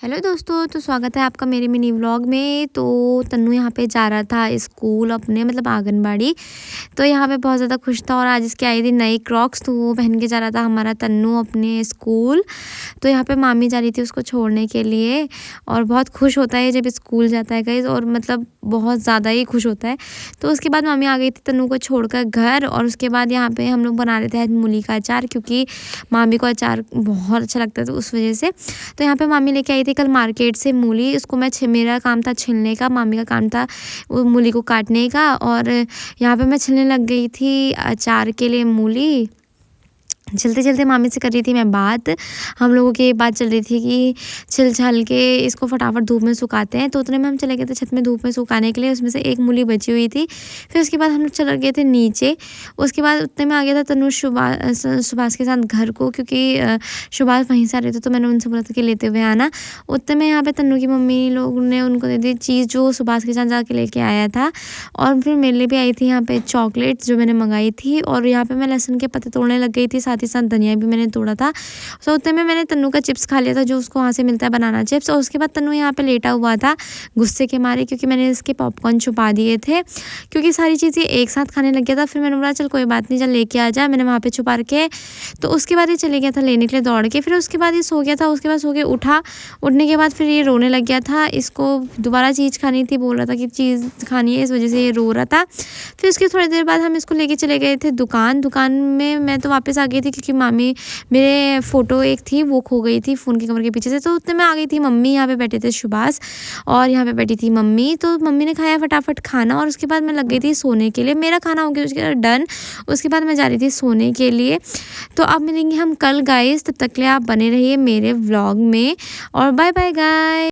Hello दोस्तों, तो स्वागत है आपका मेरे मिनी व्लॉग में। तो तन्नू यहाँ पे जा रहा था स्कूल अपने मतलब आंगनबाड़ी। तो यहाँ पे बहुत ज़्यादा खुश था और आज इसकी आई थी नई क्रॉक्स, तो वो पहन के जा रहा था हमारा तन्नू अपने स्कूल। तो यहाँ पे मामी जा रही थी उसको छोड़ने के लिए और बहुत खुश होता है जब स्कूल जाता है गाइस, और मतलब बहुत ज़्यादा ही खुश होता है। तो उसके बाद मामी आ गई थी तन्नू को छोड़कर घर, और उसके बाद यहाँ पे हम लोग बना रहे थे मूली का अचार, क्योंकि मामी को अचार बहुत अच्छा लगता था उस वजह से। तो यहाँ पे मामी लेके आई थी कल मार्केट से मूली। उसको मेरा काम था छिलने का, मामी का काम था वो मूली को काटने का, और यहाँ पे मैं छिलने लग गई थी अचार के लिए मूली। चलते चलते मामी से कर रही थी मैं बात। हम लोगों की बात चल रही थी कि छिल छाल के इसको फटाफट धूप में सुखाते हैं। तो उतने में हम चले गए थे छत में धूप में सुखाने के लिए। उसमें से एक मूली बची हुई थी। फिर उसके बाद हम लोग चले गए थे नीचे। उसके बाद उतने में आ गया था तनु सुभाष के साथ घर को, क्योंकि सुभाष वहीं से आ रहे थे। तो मैंने उनसे बोला था कि लेते हुए आना। उतने में यहाँ पे तन्नू की मम्मी लोग ने उनको दे दी चीज़ जो सुभाष के साथ जाके लेके आया था। और फिर मेरे लिए भी आई थी यहाँ पे चॉकलेट्स जो मैंने मंगाई थी। और यहाँ पे मैं लहसुन के पत्ते तोड़ने लग गई थी, साथ ही साथ धनिया भी मैंने तोड़ा था। तो उतने में मैंने तन्नू का चिप्स खा लिया था जो उसको वहाँ से मिलता है बनाना चिप्स। और उसके बाद तन्नू यहाँ पे लेटा हुआ था गुस्से के मारे, क्योंकि मैंने इसके पॉपकॉर्न छुपा दिए थे, क्योंकि सारी चीज़ें एक साथ खाने लग गया था। फिर मैंने बोला चल कोई बात नहीं, चल लेके आ जा, मैंने वहाँ पे छुपा के। तो उसके बाद ये चले गया था लेने के लिए दौड़ के। फिर उसके बाद ये सो गया था। उसके बाद सो के उठा, उठने के बाद फिर ये रोने लग गया था। इसको दोबारा चीज़ खानी थी, बोल रहा था कि चीज़ खानी है, इस वजह से ये रो रहा था। फिर उसकी थोड़ी देर बाद हम इसको लेके चले गए थे दुकान में। मैं तो वापस आ गई थी क्योंकि मामी मेरे फ़ोटो एक थी वो खो गई थी फ़ोन के कवर के पीछे से। तो उतने में आ गई थी मम्मी। यहाँ पे बैठे थे सुभाष और यहाँ पे बैठी थी मम्मी। तो मम्मी ने खाया फटाफट खाना, और उसके बाद मैं लग गई थी सोने के लिए। मेरा खाना हो गया उसके बाद डन। उसके बाद मैं जा रही थी सोने के लिए। तो अब मिलेंगे हम कल गाइस, तब तक के लिए आप बने रहिए मेरे व्लॉग में, और बाय बाय गाइस।